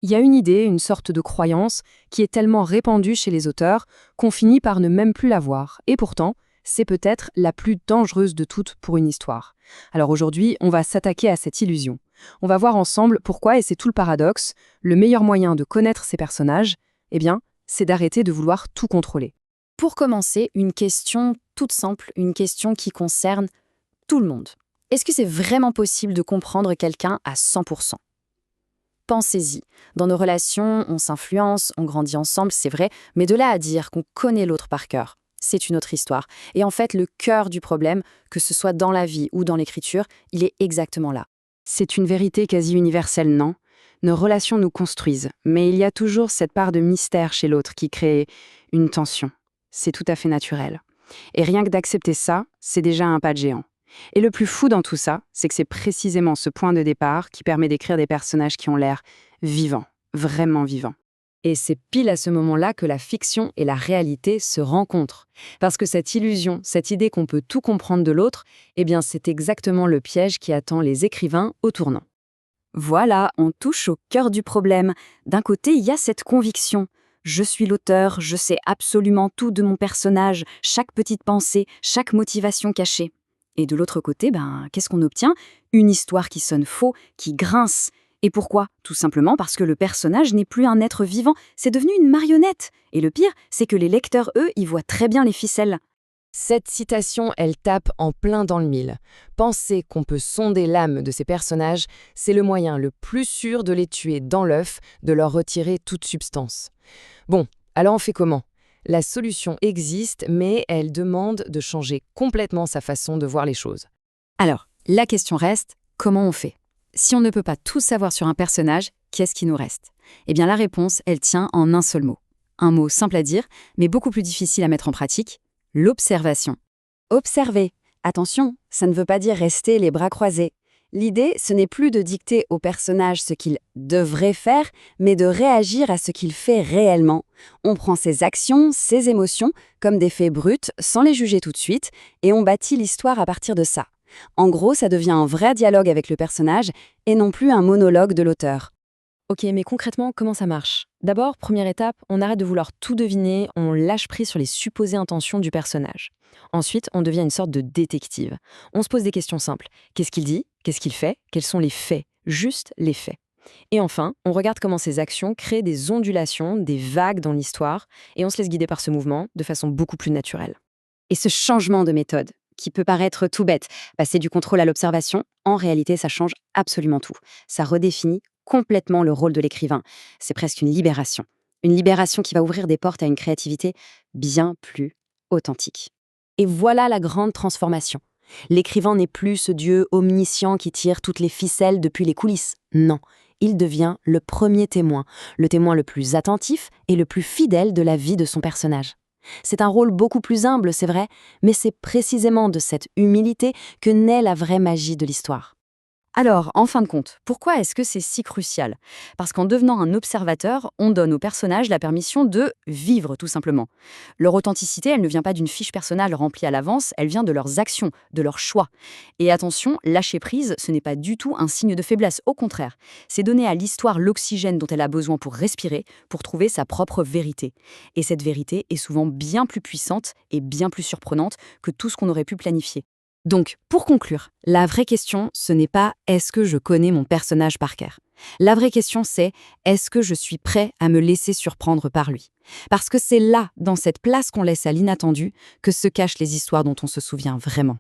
Il y a une idée, une sorte de croyance, qui est tellement répandue chez les auteurs qu'on finit par ne même plus la voir. Et pourtant, c'est peut-être la plus dangereuse de toutes pour une histoire. Alors aujourd'hui, on va s'attaquer à cette illusion. On va voir ensemble pourquoi, et c'est tout le paradoxe, le meilleur moyen de connaître ces personnages, eh bien, c'est d'arrêter de vouloir tout contrôler. Pour commencer, une question toute simple, une question qui concerne tout le monde. Est-ce que c'est vraiment possible de comprendre quelqu'un à 100%? Pensez-y. Dans nos relations, on s'influence, on grandit ensemble, c'est vrai, mais de là à dire qu'on connaît l'autre par cœur, c'est une autre histoire. Et en fait, le cœur du problème, que ce soit dans la vie ou dans l'écriture, il est exactement là. C'est une vérité quasi universelle, non? Nos relations nous construisent, mais il y a toujours cette part de mystère chez l'autre qui crée une tension. C'est tout à fait naturel. Et rien que d'accepter ça, c'est déjà un pas de géant. Et le plus fou dans tout ça, c'est que c'est précisément ce point de départ qui permet d'écrire des personnages qui ont l'air vivants, vraiment vivants. Et c'est pile à ce moment-là que la fiction et la réalité se rencontrent. Parce que cette illusion, cette idée qu'on peut tout comprendre de l'autre, eh bien c'est exactement le piège qui attend les écrivains au tournant. Voilà, on touche au cœur du problème. D'un côté, il y a cette conviction. Je suis l'auteur, je sais absolument tout de mon personnage, chaque petite pensée, chaque motivation cachée. Et de l'autre côté, qu'est-ce qu'on obtient? Une histoire qui sonne faux, qui grince. Et pourquoi? Tout simplement parce que le personnage n'est plus un être vivant, c'est devenu une marionnette. Et le pire, c'est que les lecteurs, eux, y voient très bien les ficelles. Cette citation, elle tape en plein dans le mille. Penser qu'on peut sonder l'âme de ces personnages, c'est le moyen le plus sûr de les tuer dans l'œuf, de leur retirer toute substance. Bon, alors on fait comment? La solution existe, mais elle demande de changer complètement sa façon de voir les choses. Alors, la question reste, comment on fait? Si on ne peut pas tout savoir sur un personnage, qu'est-ce qui nous reste? Eh bien la réponse, elle tient en un seul mot. Un mot simple à dire, mais beaucoup plus difficile à mettre en pratique, l'observation. Observer. Attention, ça ne veut pas dire rester les bras croisés. L'idée, ce n'est plus de dicter au personnage ce qu'il devrait faire, mais de réagir à ce qu'il fait réellement. On prend ses actions, ses émotions, comme des faits bruts, sans les juger tout de suite, et on bâtit l'histoire à partir de ça. En gros, ça devient un vrai dialogue avec le personnage, et non plus un monologue de l'auteur. Ok, mais concrètement, comment ça marche? D'abord, première étape, on arrête de vouloir tout deviner, on lâche prise sur les supposées intentions du personnage. Ensuite, on devient une sorte de détective. On se pose des questions simples. Qu'est-ce qu'il dit? Qu'est-ce qu'il fait? Quels sont les faits? Juste les faits. Et enfin, on regarde comment ces actions créent des ondulations, des vagues dans l'histoire, et on se laisse guider par ce mouvement de façon beaucoup plus naturelle. Et ce changement de méthode, qui peut paraître tout bête, passer du contrôle à l'observation, en réalité, ça change absolument tout. Ça redéfinit complètement le rôle de l'écrivain. C'est presque une libération. Une libération qui va ouvrir des portes à une créativité bien plus authentique. Et voilà la grande transformation. L'écrivain n'est plus ce dieu omniscient qui tire toutes les ficelles depuis les coulisses. Non, il devient le premier témoin, le témoin le plus attentif et le plus fidèle de la vie de son personnage. C'est un rôle beaucoup plus humble, c'est vrai, mais c'est précisément de cette humilité que naît la vraie magie de l'histoire. Alors, en fin de compte, pourquoi est-ce que c'est si crucial? Parce qu'en devenant un observateur, on donne au personnage la permission de vivre, tout simplement. Leur authenticité, elle ne vient pas d'une fiche personnelle remplie à l'avance, elle vient de leurs actions, de leurs choix. Et attention, lâcher prise, ce n'est pas du tout un signe de faiblesse, au contraire. C'est donner à l'histoire l'oxygène dont elle a besoin pour respirer, pour trouver sa propre vérité. Et cette vérité est souvent bien plus puissante et bien plus surprenante que tout ce qu'on aurait pu planifier. Donc, pour conclure, la vraie question, ce n'est pas « est-ce que je connais mon personnage par cœur ?» La vraie question, c'est « est-ce que je suis prêt à me laisser surprendre par lui ?» Parce que c'est là, dans cette place qu'on laisse à l'inattendu, que se cachent les histoires dont on se souvient vraiment.